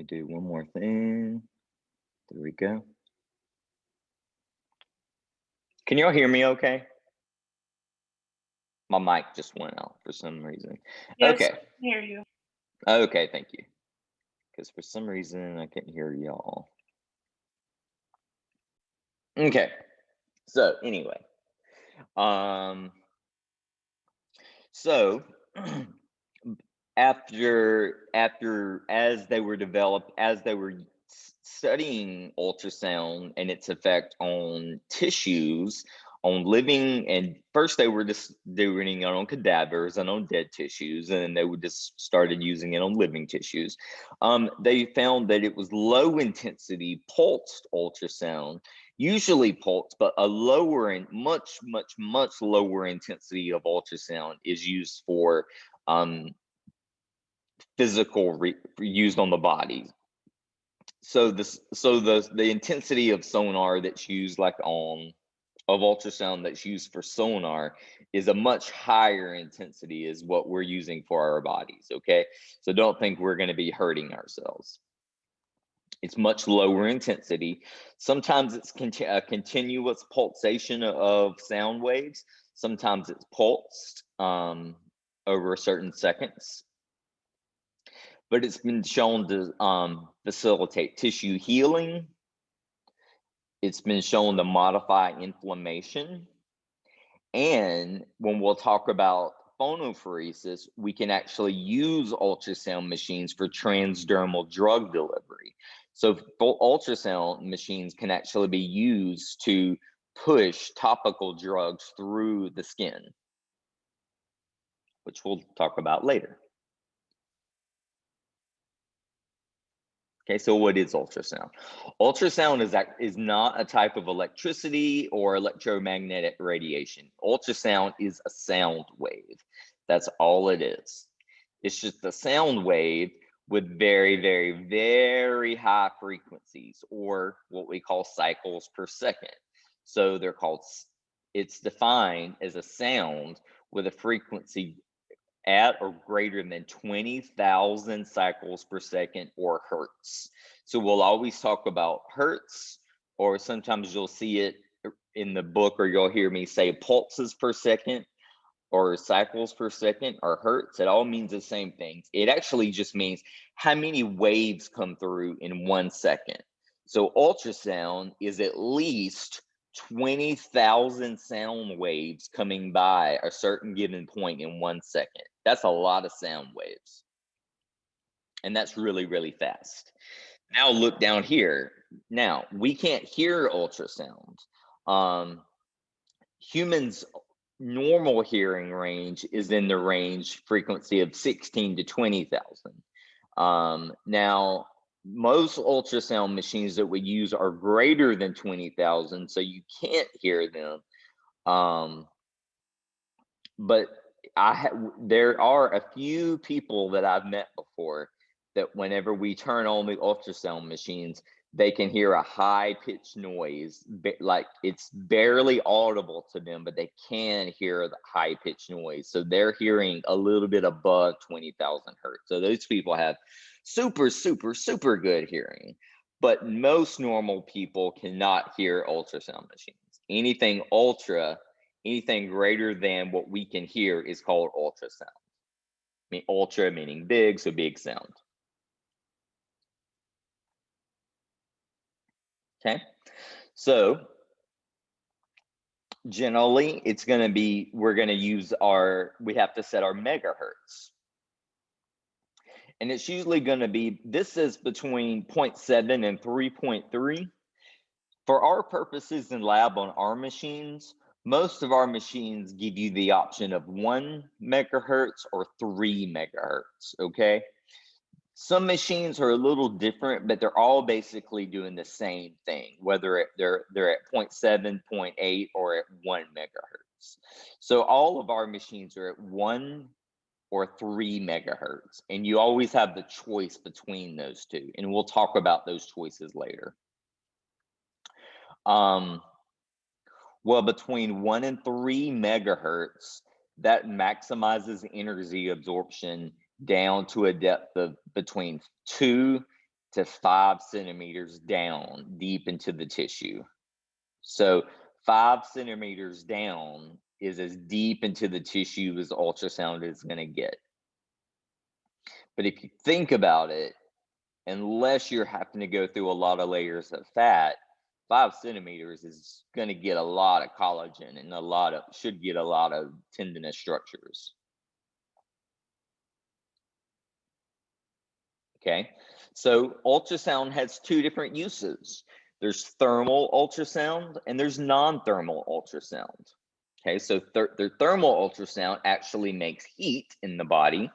me do one more thing. There we go. Can y'all hear me okay? My mic just went out for some reason. Yes, Okay. I can hear you. Okay, thank you. Because for some reason I couldn't hear y'all. Okay. So anyway. So after as they were developed, as they were studying ultrasound and its effect on tissues, on living, and first they were just doing it on cadavers and on dead tissues, and then they would just started using it on living tissues. They found that it was low intensity pulsed ultrasound, usually pulsed, but a lower and much lower intensity of ultrasound is used for physical used on the body. So the intensity of sonar that's used of ultrasound that's used for sonar is a much higher intensity is what we're using for our bodies. Okay, so don't think we're going to be hurting ourselves. It's much lower intensity. Sometimes it's a continuous pulsation of sound waves. Sometimes it's pulsed over certain seconds. But it's been shown to facilitate tissue healing. It's been shown to modify inflammation. And when we'll talk about phonophoresis, we can actually use ultrasound machines for transdermal drug delivery. So ultrasound machines can actually be used to push topical drugs through the skin, which we'll talk about later. Okay, so what is ultrasound? Ultrasound is not a type of electricity or electromagnetic radiation. Ultrasound is a sound wave. That's all it is. It's just a sound wave with very, very, very high frequencies, or what we call cycles per second. So it's defined as a sound with a frequency at or greater than 20,000 cycles per second, or hertz. So we'll always talk about hertz, or sometimes you'll see it in the book, or you'll hear me say pulses per second, or cycles per second, or hertz. It all means the same thing. It actually just means how many waves come through in 1 second. So ultrasound is at least 20,000 sound waves coming by a certain given point in 1 second. That's a lot of sound waves. And that's really, really fast. Now look down here. Now, we can't hear ultrasound. Humans' normal hearing range is in the range frequency of 16 to 20,000. Now, most ultrasound machines that we use are greater than 20,000, so you can't hear them. But there are a few people that I've met before that whenever we turn on the ultrasound machines, they can hear a high-pitched noise, like it's barely audible to them, but they can hear the high-pitched noise. So they're hearing a little bit above 20,000 hertz. So those people have super, super, super good hearing. But most normal people cannot hear ultrasound machines. Anything greater than what we can hear is called ultrasound. I mean, ultra meaning big, so big sound. Okay, so generally it's going to be, we have to set our megahertz. And it's usually going to be, this is between 0.7 and 3.3. For our purposes in lab on our machines, most of our machines give you the option of 1 megahertz or 3 megahertz, okay? Some machines are a little different, but they're all basically doing the same thing, whether they're at 0.7, 0.8, or at 1 megahertz. So all of our machines are at 1 or 3 megahertz, and you always have the choice between those two, and we'll talk about those choices later. Well, between 1 and 3 megahertz, that maximizes energy absorption down to a depth of between 2 to 5 centimeters down deep into the tissue. So 5 centimeters down is as deep into the tissue as ultrasound is going to get. But if you think about it, unless you're having to go through a lot of layers of fat, 5 centimeters is going to get a lot of collagen and should get a lot of tendinous structures. Okay, so ultrasound has 2 different uses. There's thermal ultrasound and there's non-thermal ultrasound. Okay, so the thermal ultrasound actually makes heat in the body,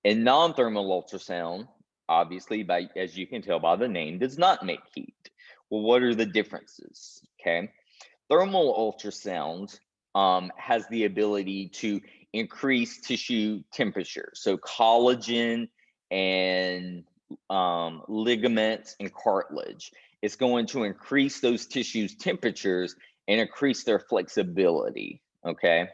and non-thermal ultrasound, obviously, as you can tell by the name, does not make heat. Well, what are the differences? Okay, thermal ultrasound has the ability to increase tissue temperature. So collagen and ligaments and cartilage. It's going to increase those tissues' temperatures and increase their flexibility. Okay.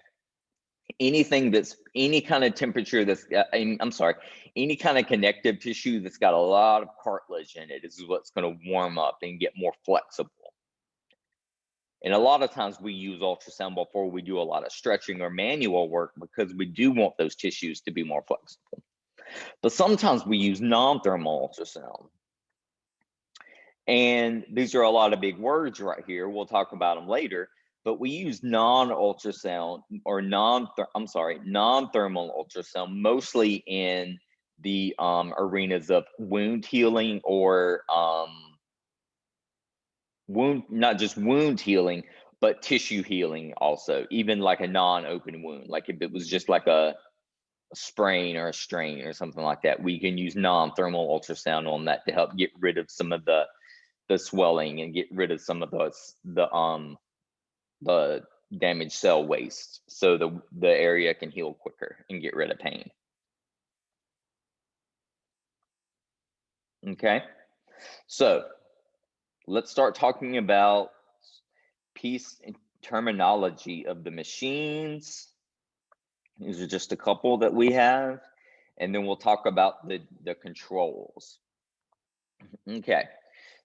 Anything that's any kind of temperature that's, any kind of connective tissue that's got a lot of cartilage in it is what's going to warm up and get more flexible. And a lot of times we use ultrasound before we do a lot of stretching or manual work because we do want those tissues to be more flexible. But sometimes we use non-thermal ultrasound. And these are a lot of big words right here. We'll talk about them later. But we use non-ultrasound or non-thermal ultrasound mostly in the arenas of wound healing or not just wound healing, but tissue healing also, even like a non-open wound. Like if it was just like a sprain or a strain or something like that, we can use non-thermal ultrasound on that to help get rid of some of the swelling and get rid of some of the damaged cell waste, so the area can heal quicker and get rid of pain. Okay, so let's start talking about piece and terminology of the machines. These are just a couple that we have, and then we'll talk about the controls. Okay,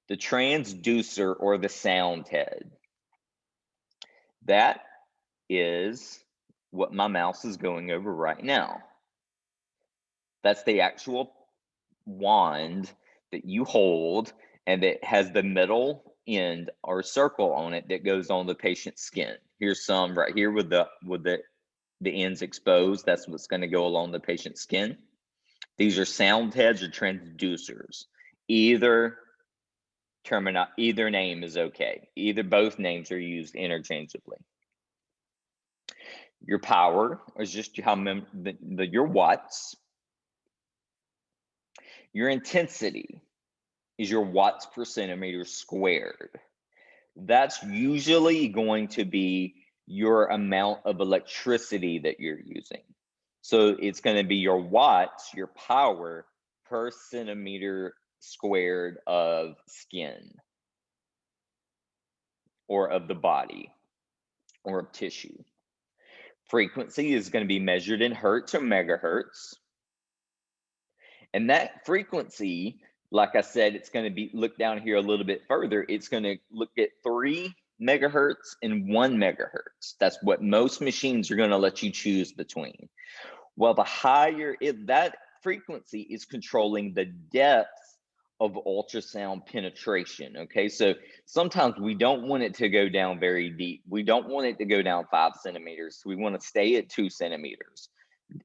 the transducer or the sound head. That is what my mouse is going over right now. That's the actual wand that you hold, and it has the middle end or circle on it that goes on the patient's skin. Here's some right here with the ends exposed. That's what's going to go along the patient's skin. These are sound heads or transducers. Either name is okay. Both names are used interchangeably. Your power is just your watts. Your intensity is your watts per centimeter squared. That's usually going to be your amount of electricity that you're using. So it's going to be your watts, your power per centimeter squared of skin or of the body or of tissue. Frequency is going to be measured in hertz or megahertz. And that frequency, like I said, it's going to be, look down here a little bit further, it's going to look at 3 megahertz and 1 megahertz. That's what most machines are going to let you choose between. Well, the higher that frequency is controlling the depth of ultrasound penetration. Okay, so sometimes we don't want it to go down very deep. We don't want it to go down 5 centimeters. We want to stay at 2 centimeters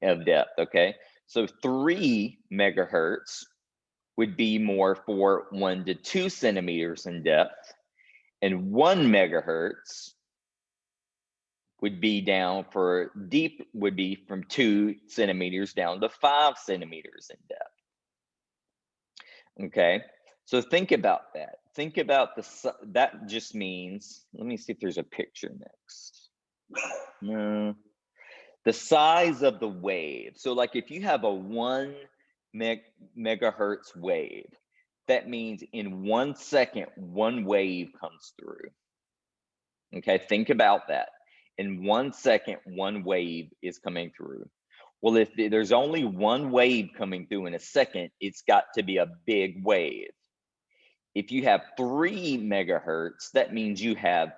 of depth. Okay, so 3 megahertz would be more for 1 to 2 centimeters in depth, and 1 megahertz would be down for deep, would be from 2 centimeters down to 5 centimeters in depth. Okay, so think about that. Think about that just means, let me see if there's a picture next. No. The size of the wave. So like if you have a 1 megahertz wave, that means in 1 second, 1 wave comes through. Okay, think about that. In 1 second, 1 wave is coming through. Well, if there's only one wave coming through in a second, it's got to be a big wave. If you have 3 megahertz, that means you have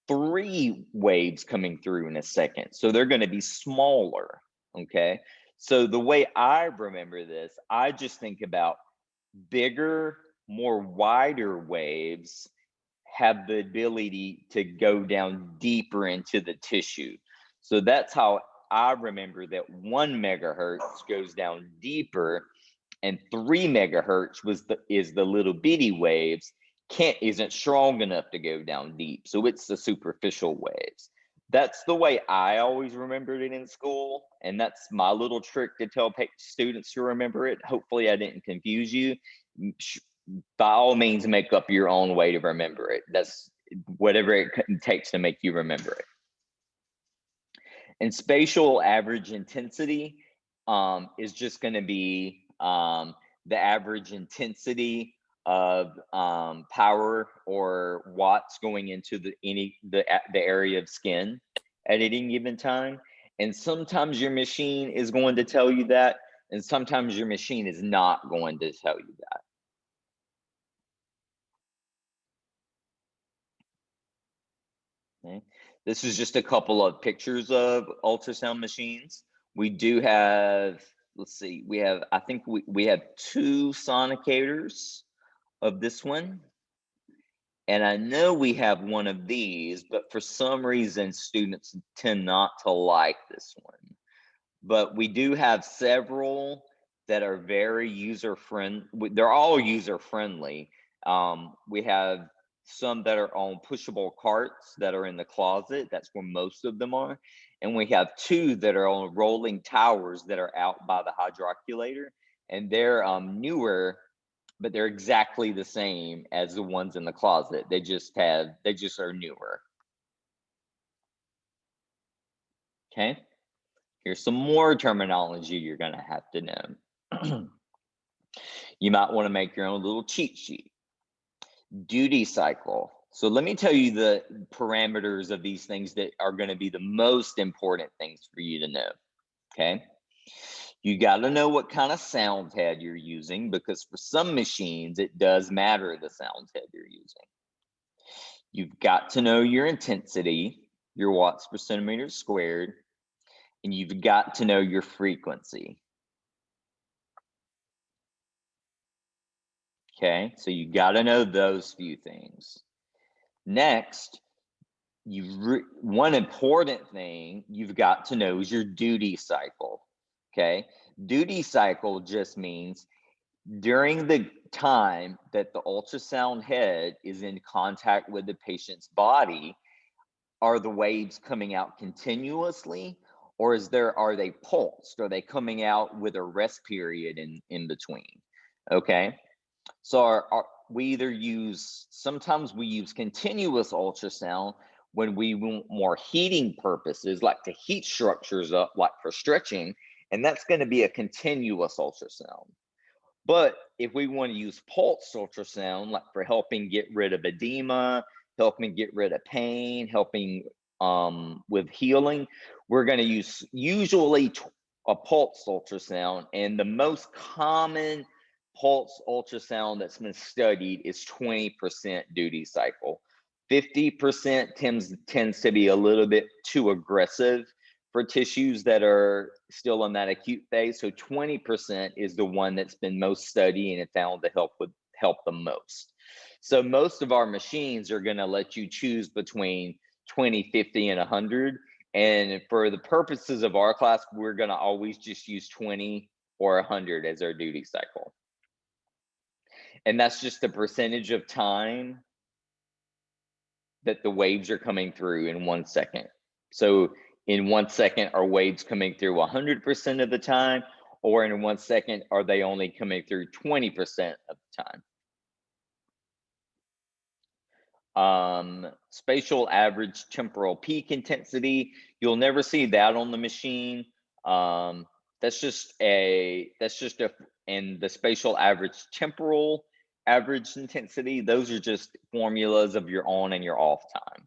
3 waves coming through in a second. So they're going to be smaller. Okay. So the way I remember this, I just think about bigger, more wider waves have the ability to go down deeper into the tissue. So that's how I remember that 1 megahertz goes down deeper, and 3 megahertz is the little bitty waves isn't strong enough to go down deep. So it's the superficial waves. That's the way I always remembered it in school, and that's my little trick to tell students to remember it. Hopefully I didn't confuse you. By all means, make up your own way to remember it. That's whatever it takes to make you remember it. And spatial average intensity is just going to be the average intensity of power or watts going into the area of skin at any given time. And sometimes your machine is going to tell you that, and sometimes your machine is not going to tell you that. Okay. This is just a couple of pictures of ultrasound machines. We do have, let's see, I think we have 2 sonicators of this one. And I know we have one of these, but for some reason, students tend not to like this one. But we do have several that are very user-friendly. They're all user-friendly. We have some that are on pushable carts that are in the closet. That's where most of them are. And we have 2 that are on rolling towers that are out by the hydroculator. And they're newer, but they're exactly the same as the ones in the closet. They just are newer. Okay. Here's some more terminology you're going to have to know. You might want to make your own little cheat sheet. Duty cycle. So let me tell you the parameters of these things that are going to be the most important things for you to know. Okay. You got to know what kind of sound head you're using, because for some machines, it does matter the sound head you're using. You've got to know your intensity, your watts per centimeter squared, and you've got to know your frequency. Okay, so you got to know those few things. Next, one important thing you've got to know is your duty cycle. Okay, duty cycle just means during the time that the ultrasound head is in contact with the patient's body, are the waves coming out continuously, or are they pulsed? Are they coming out with a rest period in between? Okay, so sometimes we use continuous ultrasound when we want more heating purposes, like to heat structures up, like for stretching, and that's going to be a continuous ultrasound. But if we want to use pulse ultrasound, like for helping get rid of edema, helping get rid of pain, helping with healing, we're going to use usually a pulse ultrasound. And the most common pulse ultrasound that's been studied is 20% duty cycle. 50% tends to be a little bit too aggressive for tissues that are still in that acute phase. So 20% is the one that's been most studied and found to help the most. So most of our machines are going to let you choose between 20, 50, and 100. And for the purposes of our class, we're going to always just use 20 or 100 as our duty cycle. And that's just the percentage of time that the waves are coming through in 1 second. So in 1 second, are waves coming through 100% of the time, or in 1 second, are they only coming through 20% of the time? Spatial average temporal peak intensity, you'll never see that on the machine. That's just and the spatial average temporal average intensity, those are just formulas of your on and your off time.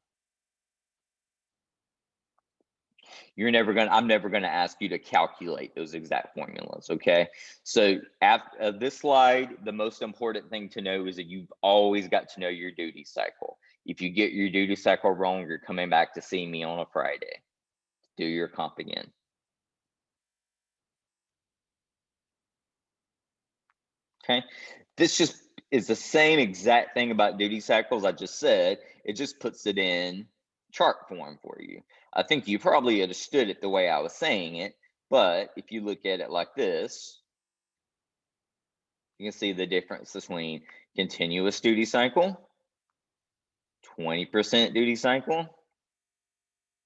I'm never gonna ask you to calculate those exact formulas, okay? So after this slide, the most important thing to know is that you've always got to know your duty cycle. If you get your duty cycle wrong, you're coming back to see me on a Friday. Do your comp again. Okay, this just is the same exact thing about duty cycles I just said. It just puts it in chart form for you. I think you probably understood it the way I was saying it, but if you look at it like this, you can see the difference between continuous duty cycle, 20% duty cycle,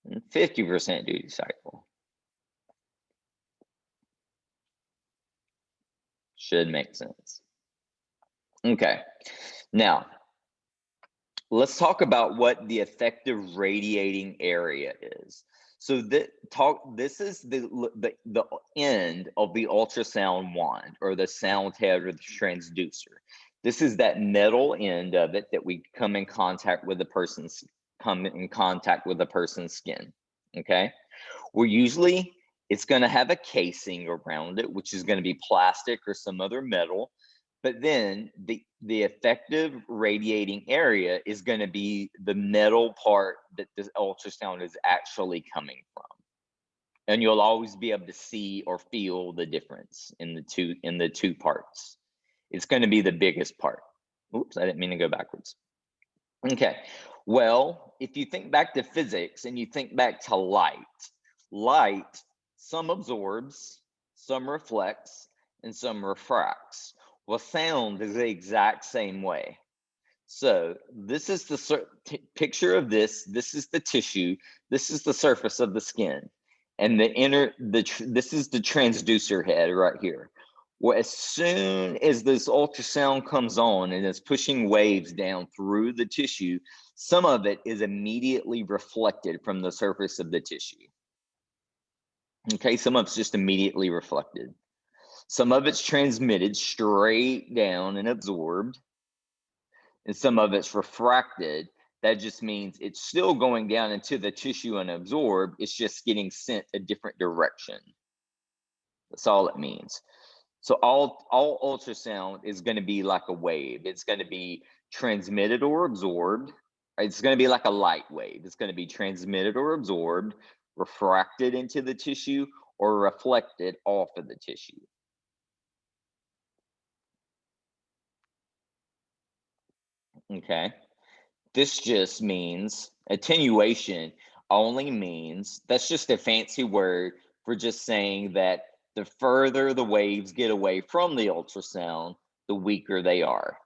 and 50% duty cycle. Should make sense. Okay, now let's talk about what the effective radiating area is. So this is the end of the ultrasound wand, or the sound head, or the transducer. This is that metal end of it that we come in contact with the person's skin. Okay, well, usually it's going to have a casing around it, which is going to be plastic or some other metal. But then the effective radiating area is going to be the metal part that the ultrasound is actually coming from. And you'll always be able to see or feel the difference in the two parts. It's going to be the biggest part. Oops, I didn't mean to go backwards. Okay, well, if you think back to physics and you think back to light, some absorbs, some reflects, and some refracts. Well, sound is the exact same way. So this is the picture of this. This is the tissue. This is the surface of the skin. And this is the transducer head right here. Well, as soon as this ultrasound comes on and is pushing waves down through the tissue, some of it is immediately reflected from the surface of the tissue. Okay, some of it's just immediately reflected. Some of it's transmitted straight down and absorbed, and some of it's refracted. That just means it's still going down into the tissue and absorbed. It's just getting sent a different direction. That's all it means. So all ultrasound is going to be like a wave. It's going to be transmitted or absorbed. It's going to be like a light wave. It's going to be transmitted or absorbed, refracted into the tissue, or reflected off of the tissue. Okay, this just means attenuation only means, that's just a fancy word for just saying that the further the waves get away from the ultrasound, the weaker they are.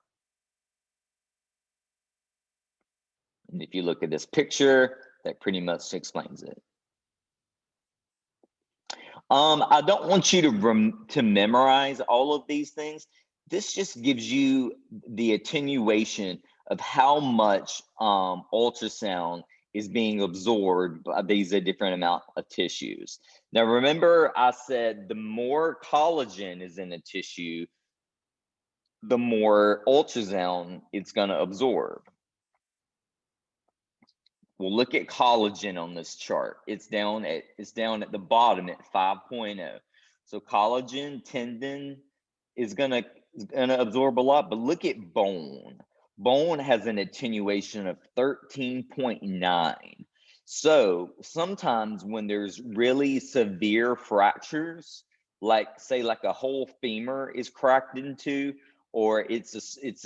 And if you look at this picture, that pretty much explains it. I don't want you to memorize all of these things. This just gives you the attenuation of how much ultrasound is being absorbed by these different amount of tissues. Now, remember I said the more collagen is in a tissue, the more ultrasound it's going to absorb. Well, look at collagen on this chart. It's down at the bottom at 5.0. So collagen, tendon is gonna absorb a lot, but look at bone. Bone has an attenuation of 13.9. So sometimes when there's really severe fractures, like say like a whole femur is cracked into, or it's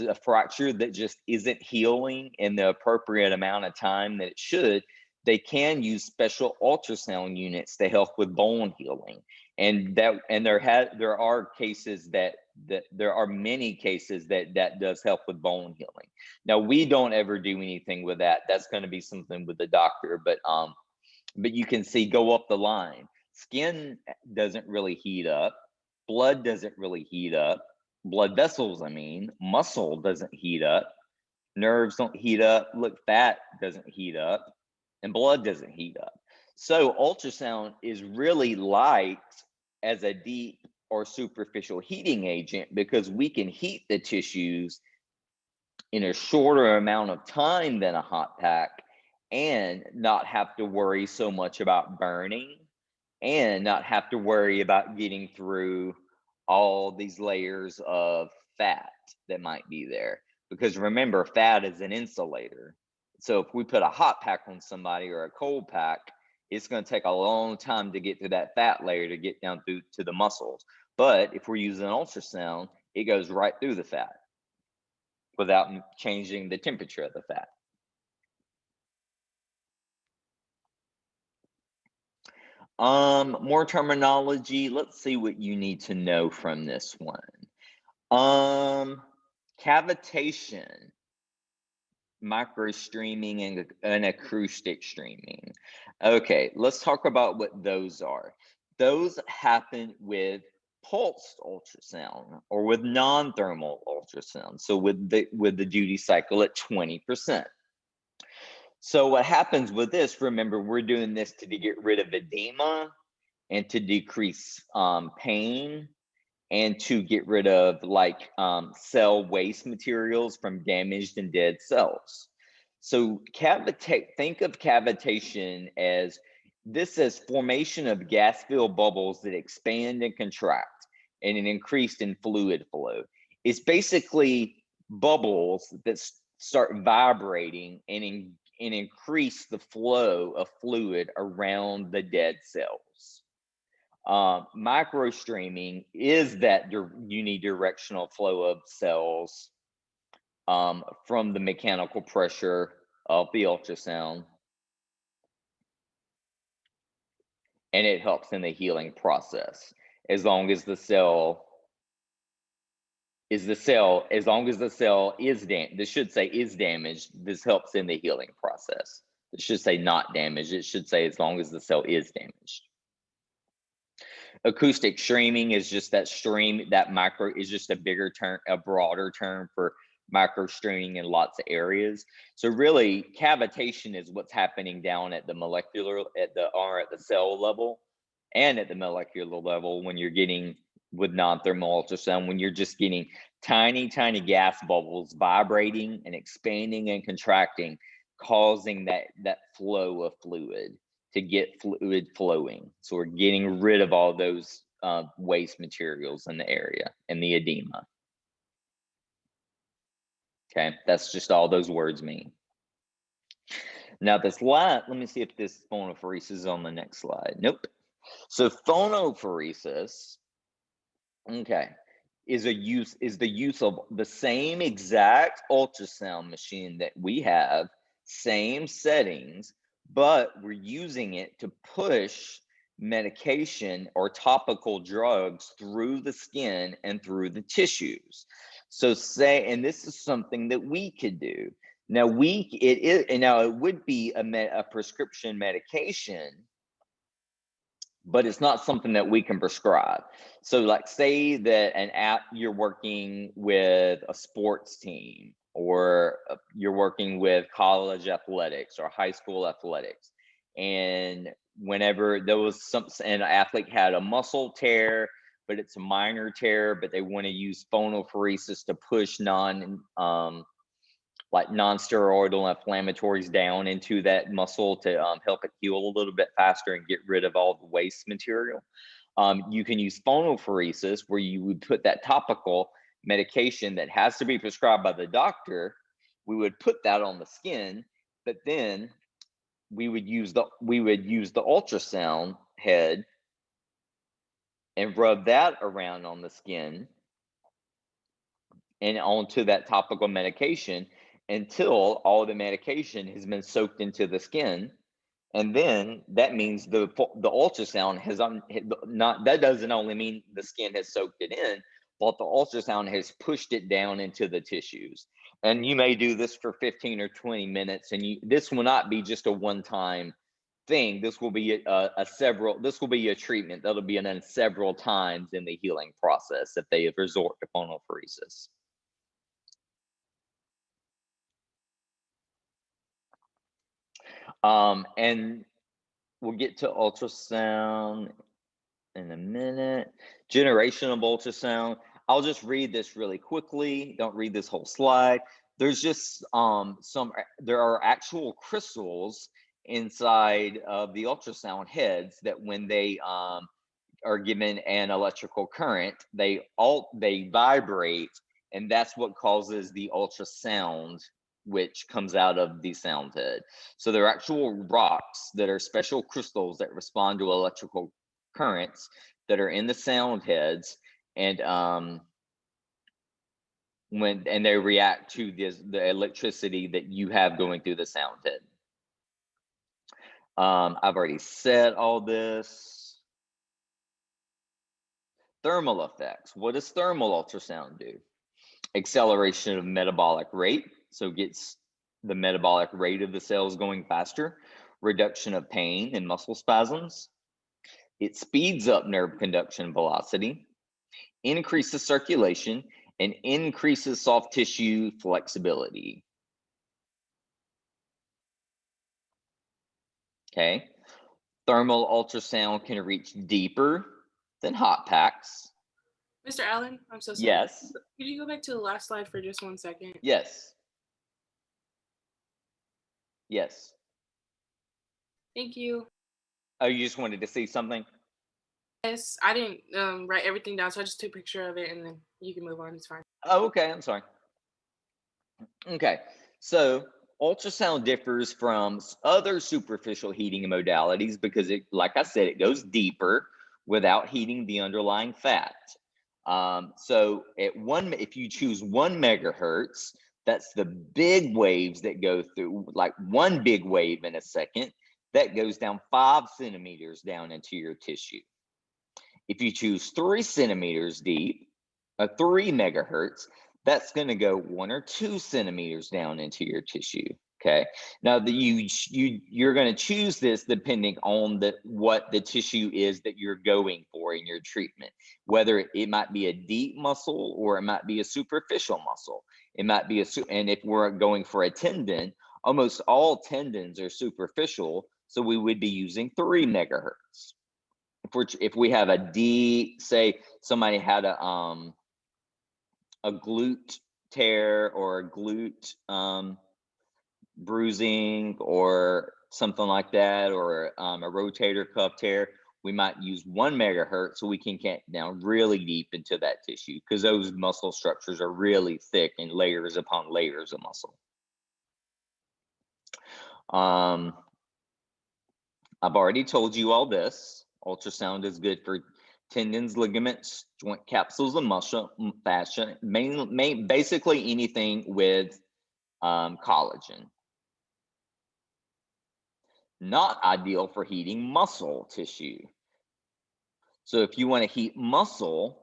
a fracture that just isn't healing in the appropriate amount of time that it should, they can use special ultrasound units to help with bone healing. And there are cases that there are many cases that does help with bone healing. Now, we don't ever do anything with that. That's going to be something with the doctor, but you can see go up the line. Skin doesn't really heat up. Blood doesn't really heat up. Blood vessels, I mean, muscle doesn't heat up, nerves don't heat up, look, fat doesn't heat up, and blood doesn't heat up. So ultrasound is really light as a deep or superficial heating agent because we can heat the tissues in a shorter amount of time than a hot pack and not have to worry so much about burning and not have to worry about getting through all these layers of fat that might be there. Because remember, fat is an insulator. So if we put a hot pack on somebody or a cold pack, it's going to take a long time to get to that fat layer to get down through to the muscles. But if we're using ultrasound, it goes right through the fat without changing the temperature of the fat. More terminology. Let's see what you need to know from this one. Cavitation, microstreaming, and acoustic streaming. Okay, let's talk about what those are. Those happen with pulsed ultrasound or with non-thermal ultrasound. So with the duty cycle at 20%. So what happens with this, remember, we're doing this to get rid of edema and to decrease pain and to get rid of like cell waste materials from damaged and dead cells. So think of cavitation as this as formation of gas-filled bubbles that expand and contract and an increase in fluid flow. It's basically bubbles that start vibrating and increase the flow of fluid around the dead cells. Microstreaming is that unidirectional flow of cells from the mechanical pressure of the ultrasound, and it helps in the healing process as long as the cell is damaged. This should say is damaged. This helps in the healing process. It should say not damaged. It should say as long as the cell is damaged. Acoustic streaming is just that stream, that micro is just a bigger term, a broader term for microstreaming in lots of areas. So really cavitation is what's happening down at the molecular, at the cell level and at the molecular level when you're getting with non-thermal ultrasound, when you're just getting tiny gas bubbles vibrating and expanding and contracting, causing that flow of fluid to get fluid flowing. So we're getting rid of all those waste materials in the area and the edema. Okay, that's just all those words mean. Now this let me see if this phonophoresis is on the next slide. Nope. So phonophoresis, okay, is the use of the same exact ultrasound machine that we have, same settings, but we're using it to push medication or topical drugs through the skin and through the tissues. So and this is something that we could do. Now it would be a prescription medication, but it's not something that we can prescribe. So like say that you're working with a sports team, or you're working with college athletics or high school athletics, and whenever there was an athlete had a muscle tear, but it's a minor tear, but they want to use phonophoresis to push non-steroidal inflammatories down into that muscle to help it heal a little bit faster and get rid of all the waste material. You can use phonophoresis, where you would put that topical medication that has to be prescribed by the doctor. We would put that on the skin, but then we would use the ultrasound head and rub that around on the skin and onto that topical medication until all the medication has been soaked into the skin. And then that means the ultrasound has that doesn't only mean the skin has soaked it in, but the ultrasound has pushed it down into the tissues. And you may do this for 15 or 20 minutes, and this will not be just a one-time thing. This will be a treatment that'll be done several times in the healing process if they resort to phonophoresis. And we'll get to ultrasound in a minute. Generation of ultrasound. I'll just read this really quickly. Don't read this whole slide. There's just there are actual crystals inside of the ultrasound heads that when they are given an electrical current, they vibrate, and that's what causes the ultrasound, which comes out of the sound head. So they're actual rocks that are special crystals that respond to electrical currents that are in the sound heads, and they react to the electricity that you have going through the sound head. I've already said all this. Thermal effects. What does thermal ultrasound do? Acceleration of metabolic rate, so gets the metabolic rate of the cells going faster. Reduction of pain and muscle spasms. It speeds up nerve conduction velocity, increases circulation, and increases soft tissue flexibility. Okay. Thermal ultrasound can reach deeper than hot packs. Mr. Allen, I'm so sorry. Yes. Could you go back to the last slide for just 1 second? Yes. Yes. Thank you. Oh, you just wanted to see something? Yes, I didn't write everything down, so I just took a picture of it, and then you can move on. It's fine. Oh, okay. I'm sorry. Okay. So ultrasound differs from other superficial heating modalities because it, like I said, it goes deeper without heating the underlying fat. So if you choose 1 megahertz, that's the big waves that go through, like 1 big wave in a second, that goes down 5 centimeters down into your tissue. If you choose 3 centimeters deep, 3 megahertz, that's going to go 1 or 2 centimeters down into your tissue. Okay. Now you're going to choose this depending on what the tissue is that you're going for in your treatment. Whether it might be a deep muscle or it might be a superficial muscle. It might be and if we're going for a tendon, almost all tendons are superficial, so we would be using 3 megahertz. If we have a D, say somebody had a glute tear or a glute bruising or something like that, or a rotator cuff tear, we might use 1 megahertz so we can get down really deep into that tissue because those muscle structures are really thick and layers upon layers of muscle. I've already told you all this. Ultrasound is good for tendons, ligaments, joint capsules, and muscle fascia, basically anything with collagen. Not ideal for heating muscle tissue. So if you want to heat muscle,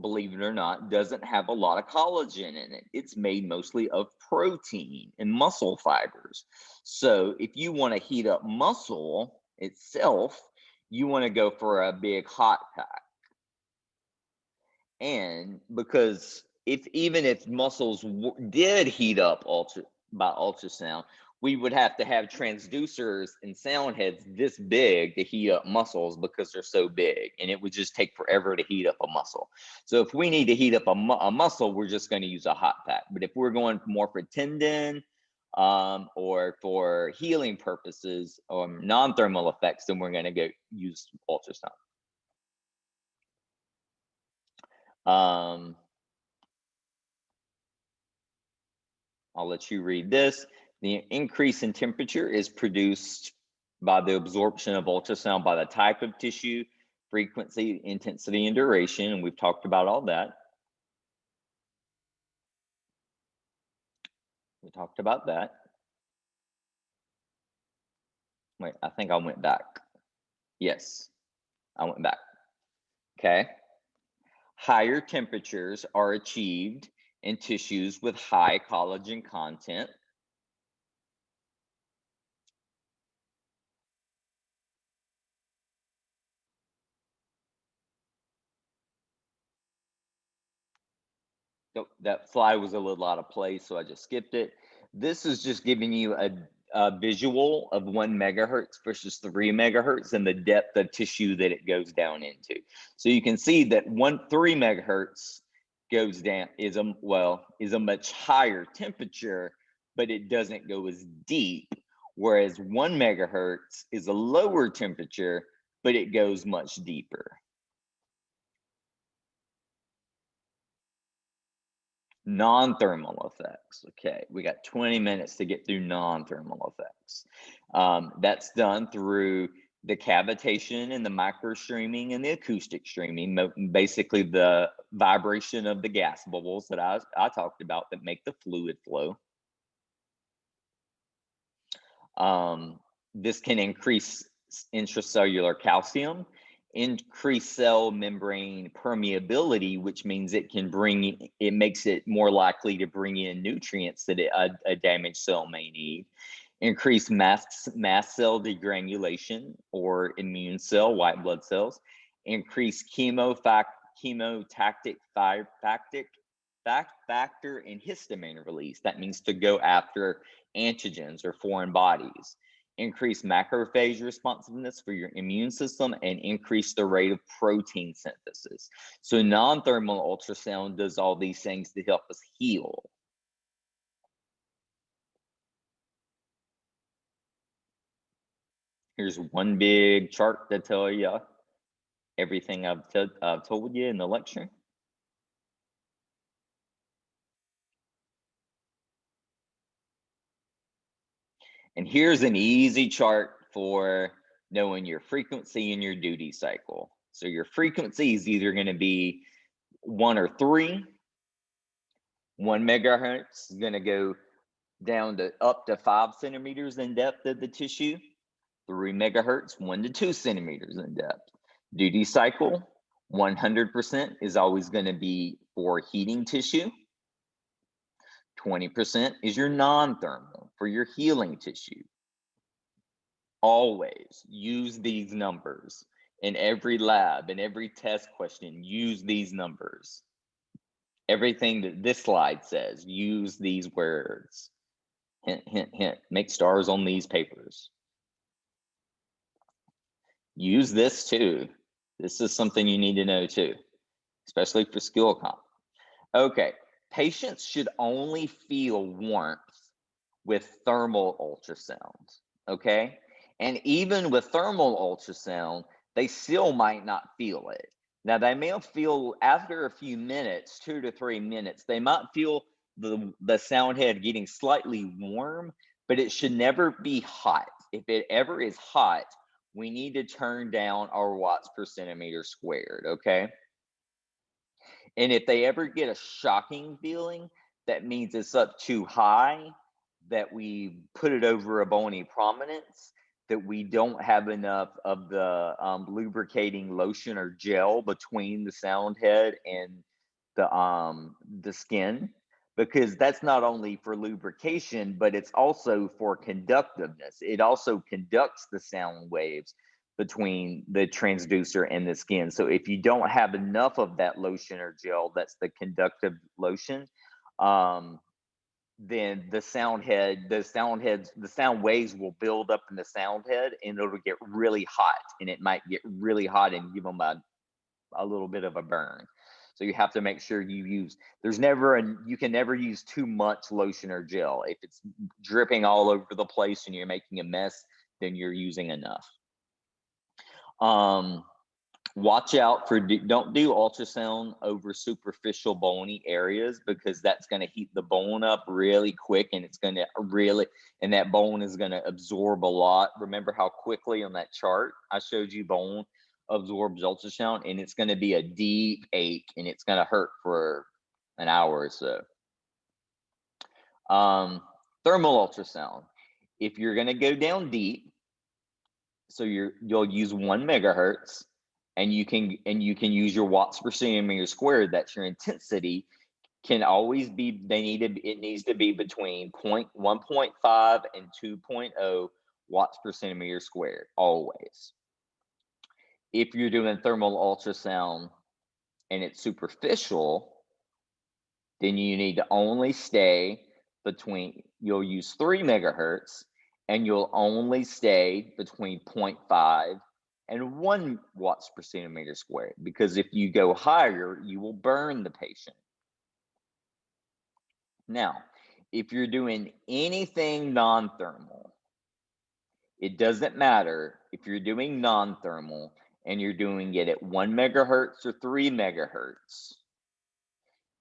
believe it or not, doesn't have a lot of collagen in it. It's made mostly of protein and muscle fibers. So if you want to heat up muscle itself, you want to go for a big hot pack. And because even if muscles did heat up by ultrasound, we would have to have transducers and sound heads this big to heat up muscles because they're so big, and it would just take forever to heat up a muscle. So if we need to heat up a muscle, we're just going to use a hot pack. But if we're going more for tendon or for healing purposes or non-thermal effects, then we're going to go use ultrasound. I'll let you read this. The increase in temperature is produced by the absorption of ultrasound by the type of tissue, frequency, intensity, and duration. And we've talked about all that. We talked about that. Wait, I think I went back. Yes, I went back. Okay. Higher temperatures are achieved in tissues with high collagen content. So that slide was a little out of place, so I just skipped it. This is just giving you a visual of 1 megahertz versus 3 megahertz and the depth of tissue that it goes down into. So you can see that 3 megahertz goes down is a much higher temperature, but it doesn't go as deep. whereas 1 megahertz is a lower temperature, but it goes much deeper. Non-thermal effects. Okay, we got 20 minutes to get through non-thermal effects. That's done through the cavitation and the microstreaming and the acoustic streaming, basically the vibration of the gas bubbles that I talked about that make the fluid flow. This can increase intracellular calcium, increase cell membrane permeability, which means it makes it more likely to bring in nutrients that a damaged cell may need. Increase mast cell degranulation or immune cell, white blood cells. Increase chemotactic factor and histamine release. That means to go after antigens or foreign bodies. Increase macrophage responsiveness for your immune system, and increase the rate of protein synthesis. So non-thermal ultrasound does all these things to help us heal. Here's one big chart to tell you everything I've told you in the lecture. And here's an easy chart for knowing your frequency and your duty cycle. So your frequency is either going to be 1 or 3. 1 megahertz is going to go down to up to 5 centimeters in depth of the tissue. 3 megahertz, 1 to 2 centimeters in depth. Duty cycle, 100% is always going to be for heating tissue. 20% is your non-thermal for your healing tissue. Always use these numbers in every lab, in every test question. Use these numbers. Everything that this slide says, use these words. Hint, hint, hint. Make stars on these papers. Use this too. This is something you need to know too, especially for skill comp. Okay, patients should only feel warmth with thermal ultrasound, okay? And even with thermal ultrasound, they still might not feel it. Now, they may feel after a few minutes, 2 to 3 minutes, they might feel the sound head getting slightly warm, but it should never be hot. If it ever is hot, we need to turn down our watts per centimeter squared, okay? And if they ever get a shocking feeling, that means it's up too high, that we put it over a bony prominence, that we don't have enough of the lubricating lotion or gel between the sound head and the skin, because that's not only for lubrication, but it's also for conductiveness. It also conducts the sound waves between the transducer and the skin. So if you don't have enough of that lotion or gel, that's the conductive lotion, then the sound waves will build up in the sound head, and it'll get really hot, and it might get really hot and give them a little bit of a burn. So you have to make sure you use, you can never use too much lotion or gel. If it's dripping all over the place and you're making a mess, then you're using enough. Watch out for, don't do ultrasound over superficial bony areas, because that's going to heat the bone up really quick, and it's going to and that bone is going to absorb a lot. Remember how quickly on that chart I showed you bone absorbs ultrasound, and it's going to be a deep ache, and it's going to hurt for an hour or so. Thermal ultrasound. If you're going to go down deep, so you'll use 1 megahertz, and you can use your watts per centimeter squared. That's your intensity. Can always be, it needs to be between 1.5 and 2.0 watts per centimeter squared, always. If you're doing thermal ultrasound and it's superficial, then you need to only stay between, you'll use 3 megahertz, and you'll only stay between 0.5 and 1 watts per centimeter squared, because if you go higher, you will burn the patient. Now, if you're doing anything non-thermal, It doesn't matter if you're doing non-thermal and you're doing it at 1 megahertz or 3 megahertz.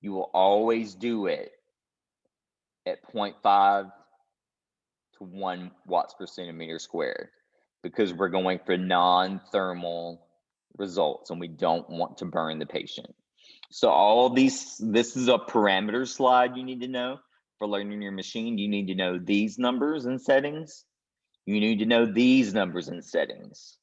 You will always do it at 0.5 to 1 watts per centimeter squared because we're going for non-thermal results and we don't want to burn the patient. So all these, this is a parameter slide you need to know for learning your machine. You need to know these numbers and settings. You need to know these numbers and settings.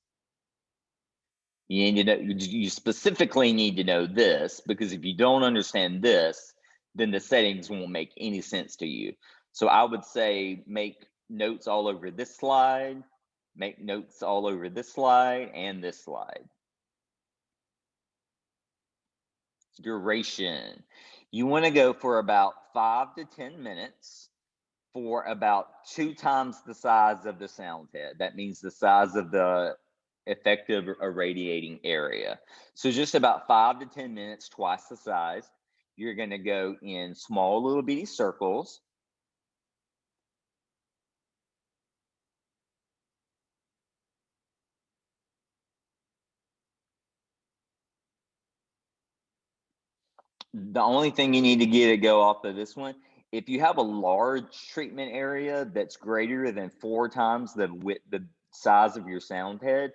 You need to know, you specifically need to know this, because if you don't understand this, then the settings won't make any sense to you. So I would say make notes all over this slide, make notes all over this slide and this slide. Duration. You want to go for about 5 to 10 minutes for about 2 times the size of the sound head. That means the size of the effective irradiating area. So just about 5 to 10 minutes, twice the size. You're going to go in small little bitty circles. The only thing you need to get to go off of this one, if you have a large treatment area that's greater than 4 times the width, the size of your sound head,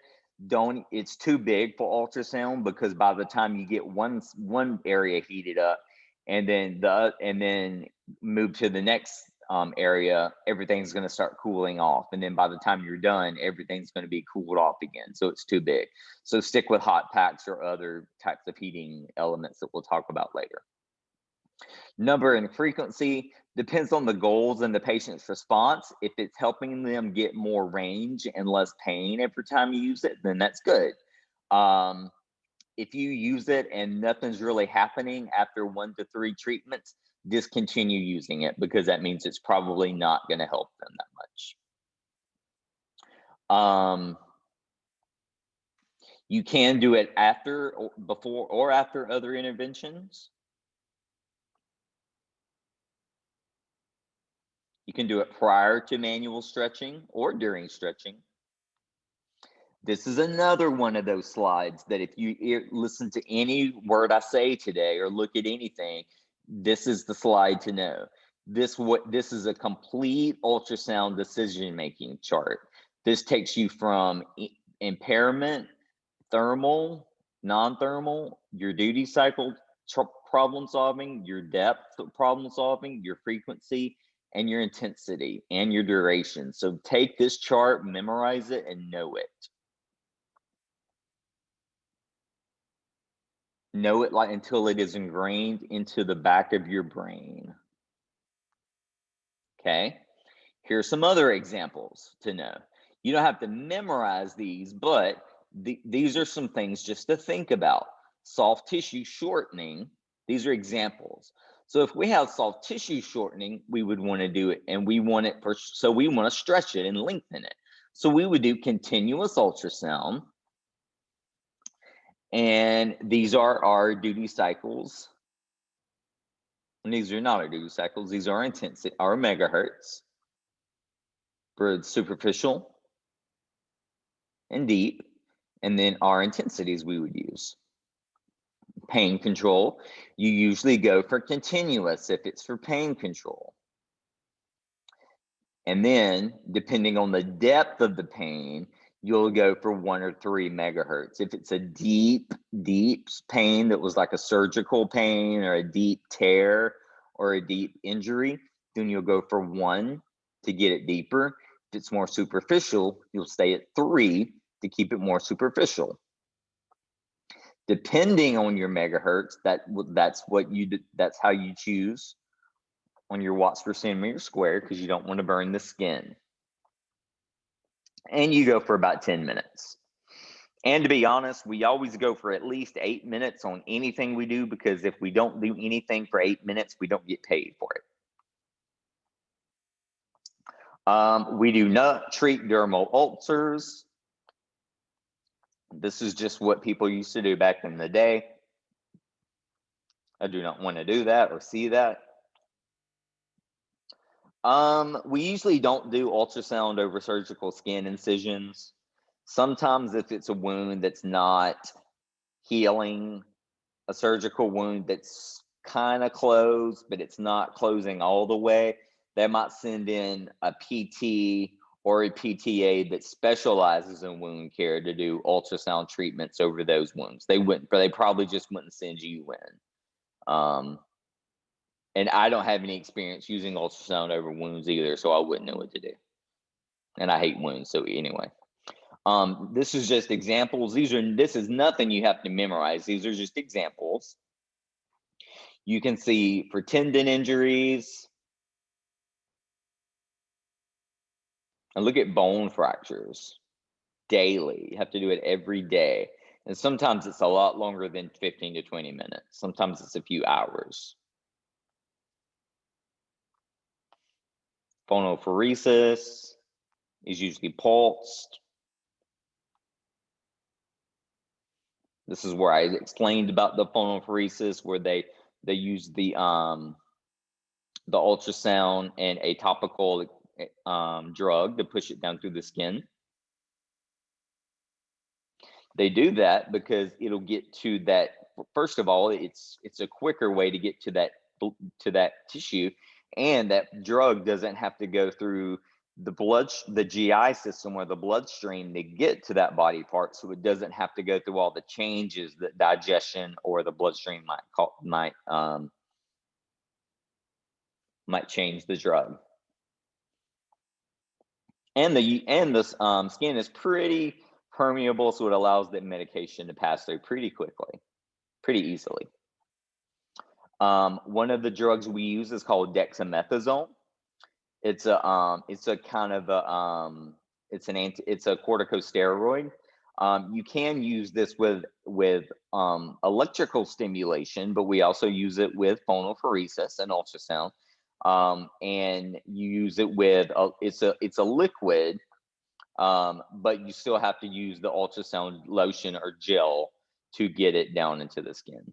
it's too big for ultrasound, because by the time you get one area heated up and then move to the next area, everything's going to start cooling off, and then by the time you're done, everything's going to be cooled off again, so it's too big. So stick with hot packs or other types of heating elements that we'll talk about later. Number and frequency depends on the goals and the patient's response. If it's helping them get more range and less pain every time you use it, then that's good. If you use it and nothing's really happening after 1 to 3 treatments, discontinue using it, because that means it's probably not going to help them that much. You can do it after, or before, or after other interventions. You can do it prior to manual stretching or during stretching. This is another one of those slides that if you listen to any word I say today or look at anything, this is the slide to know. This is a complete ultrasound decision-making chart. This takes you from impairment, thermal, non-thermal, your duty cycle problem solving, your depth of problem solving, your frequency, and your intensity and your duration. So take this chart, memorize it, and know it. Know it like until it is ingrained into the back of your brain. Okay, here's some other examples to know. You don't have to memorize these, but these are some things just to think about. Soft tissue shortening, these are examples. So if we have soft tissue shortening, we would want to do it, and we want it so we want to stretch it and lengthen it. So we would do continuous ultrasound. And these are our duty cycles. And these are not our duty cycles. These are intensity, our megahertz for superficial and deep. And then our intensities we would use. Pain control, you usually go for continuous if it's for pain control. And then depending on the depth of the pain, you'll go for 1 or 3 megahertz. If it's a deep pain that was like a surgical pain or a deep tear or a deep injury, then you'll go for 1 to get it deeper. If it's more superficial, you'll stay at 3 to keep it more superficial. Depending on your megahertz, that's how you choose on your watts per centimeter squared, because you don't want to burn the skin. And you go for about 10 minutes. And to be honest, we always go for at least 8 minutes on anything we do, because if we don't do anything for 8 minutes, we don't get paid for it. We do not treat dermal ulcers. This is just what people used to do back in the day. I do not want to do that or see that. We usually don't do ultrasound over surgical skin incisions. Sometimes if it's a wound that's not healing, a surgical wound that's kind of closed, but it's not closing all the way, they might send in a PT or a PTA that specializes in wound care to do ultrasound treatments over those wounds. They wouldn't, but they probably just wouldn't send you in. And I don't have any experience using ultrasound over wounds either, so I wouldn't know what to do. And I hate wounds, so anyway. This is just examples. This is nothing you have to memorize. These are just examples. You can see for tendon injuries. And look at bone fractures daily. You have to do it every day. And sometimes it's a lot longer than 15 to 20 minutes. Sometimes it's a few hours. Phonophoresis is usually pulsed. This is where I explained about the phonophoresis, where they use the ultrasound and a topical drug to push it down through the skin. They do that because it'll get to that. First of all, it's a quicker way to get to that tissue, and that drug doesn't have to go through the GI system or the bloodstream to get to that body part, so it doesn't have to go through all the changes that digestion or the bloodstream might change the drug. And the skin is pretty permeable, so it allows the medication to pass through pretty quickly, pretty easily. One of the drugs we use is called Dexamethasone. It's a kind of a it's a corticosteroid. You can use this with electrical stimulation, but we also use it with phonophoresis and ultrasound. And you use it with it's a liquid, but you still have to use the ultrasound lotion or gel to get it down into the skin.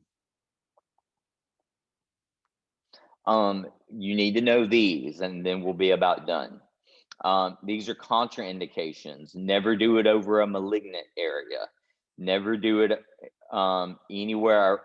You need to know these, and then we'll be about done. These are contraindications. Never do it over a malignant area. Never do it anywhere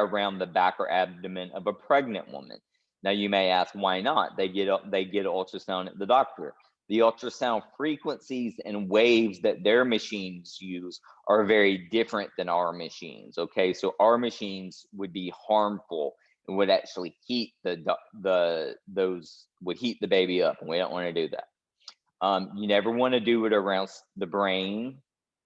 around the back or abdomen of a pregnant woman. Now you may ask, why not? They get ultrasound at the doctor. The ultrasound frequencies and waves that their machines use are very different than our machines. Okay, so our machines would be harmful and would actually heat would heat the baby up, and we don't want to do that. You never want to do it around the brain,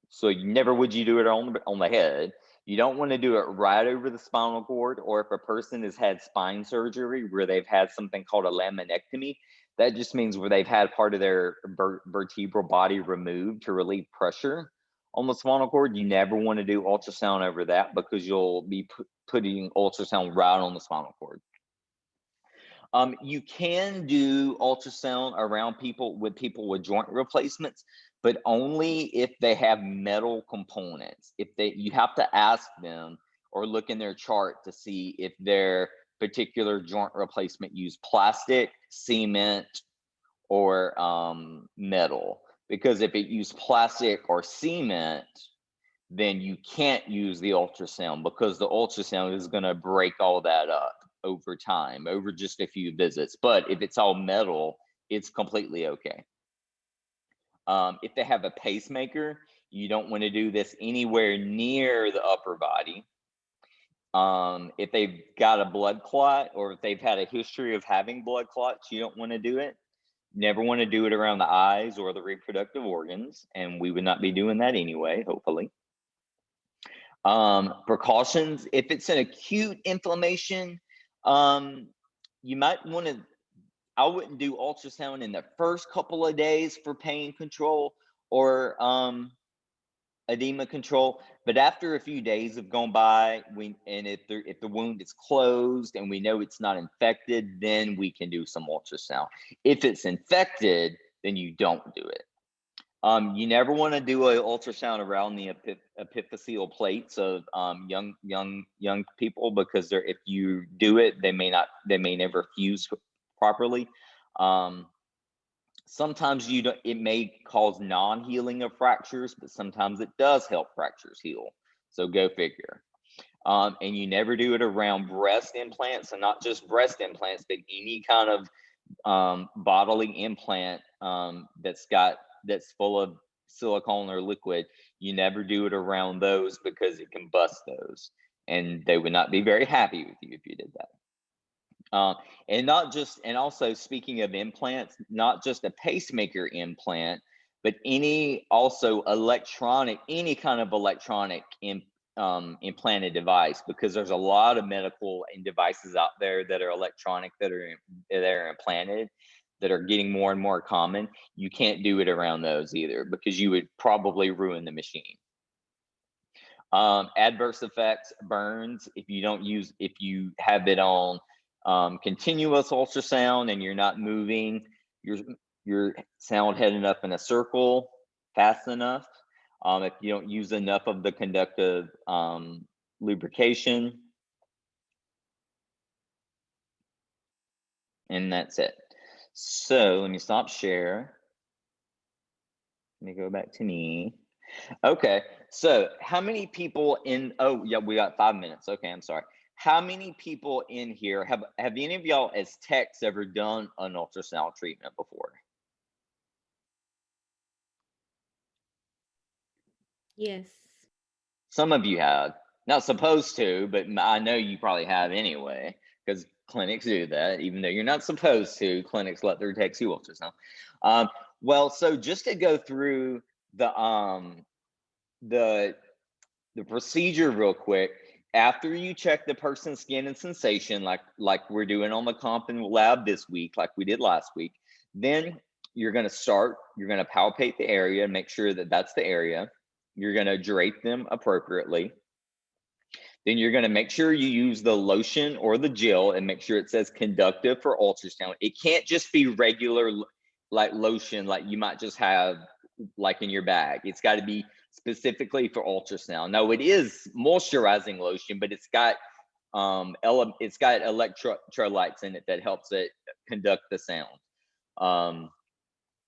so never would you do it on the head. You don't want to do it right over the spinal cord, or if a person has had spine surgery where they've had something called a laminectomy. That just means where they've had part of their vertebral body removed to relieve pressure on the spinal cord. You never want to do ultrasound over that, because you'll be putting ultrasound right on the spinal cord. You can do ultrasound around people with joint replacements, but only if they have metal components. You have to ask them or look in their chart to see if their particular joint replacement used plastic, cement, or metal. Because if it used plastic or cement, then you can't use the ultrasound, because the ultrasound is going to break all that up over time, over just a few visits. But if it's all metal, it's completely okay. If they have a pacemaker, you don't want to do this anywhere near the upper body. If they've got a blood clot, or if they've had a history of having blood clots, you don't want to do it. Never want to do it around the eyes or the reproductive organs, and we would not be doing that anyway, hopefully. Precautions: if it's an acute inflammation, you might want to, I wouldn't do ultrasound in the first couple of days for pain control or edema control, but after a few days have gone by, if the wound is closed and we know it's not infected, then we can do some ultrasound. If it's infected, then you don't do it. You never want to do an ultrasound around the epiphyseal plates of young people, because if you do it, they may never fuse properly. Sometimes it may cause non-healing of fractures, but sometimes it does help fractures heal. So go figure. And you never do it around breast implants, and not just breast implants, but any kind of bodily implant that's full of silicone or liquid. You never do it around those, because it can bust those, and they would not be very happy with you if you did that. And also, speaking of implants, not just a pacemaker implant, but any kind of electronic implanted device, because there's a lot of medical and devices out there that are electronic, that are implanted, that are getting more and more common. You can't do it around those either, because you would probably ruin the machine. Adverse effects, burns, if you have it on continuous ultrasound and you're not moving your sound head enough in a circle fast enough, if you don't use enough of the conductive lubrication, and that's it. So let me stop share. Let me go back to me. Okay, so how many people oh yeah, we got 5 minutes. Okay, I'm sorry. How many people in here have any of y'all as techs ever done an ultrasound treatment before? Yes. Some of you have. Not supposed to, but I know you probably have anyway, because clinics do that. Even though you're not supposed to, clinics let their techs do ultrasound. Well, so just to go through the procedure real quick. After you check the person's skin and sensation, like we're doing on the comp and lab this week, like we did last week, then you're going to palpate the area and make sure that that's the area. You're going to drape them appropriately. Then you're going to make sure you use the lotion or the gel and make sure it says conductive for ultrasound. It can't just be regular like lotion like you might just have like in your bag. It's got to be specifically for ultrasound. No, it is moisturizing lotion, but it's got electrolytes in it that helps it conduct the sound.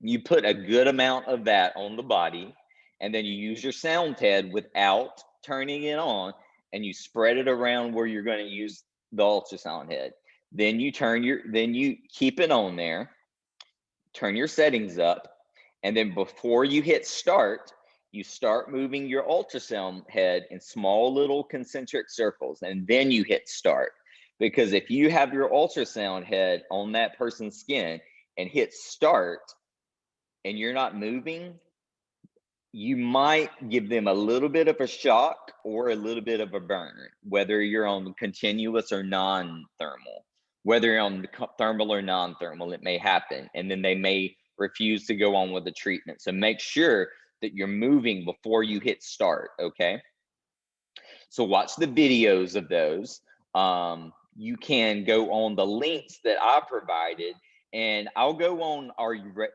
You put a good amount of that on the body, and then you use your sound head without turning it on, and you spread it around where you're going to use the ultrasound head. Then you keep it on there, turn your settings up, and then before you hit start, you start moving your ultrasound head in small little concentric circles, and then you hit start. Because if you have your ultrasound head on that person's skin and hit start and you're not moving, you might give them a little bit of a shock or a little bit of a burn, whether you're on continuous or non-thermal. Whether you're on thermal or non-thermal, it may happen, and then they may refuse to go on with the treatment. So make sure that you're moving before you hit start, okay? So watch the videos of those. You can go on the links that I provided, and I'll go on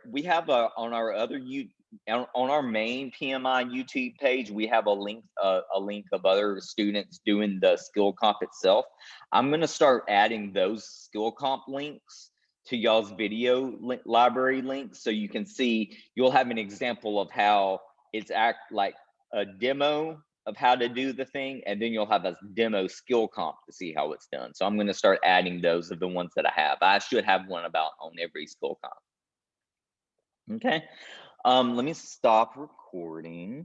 we have on our main PMI YouTube page, we have a link of other students doing the skill comp itself. I'm going to start adding those skill comp links to y'all's video library links, so you can see, you'll have an example of how it's like a demo of how to do the thing, and then you'll have a demo skill comp to see how it's done. So I'm going to start adding those of the ones that I have. I should have one on every skill comp. Okay. Let me stop recording.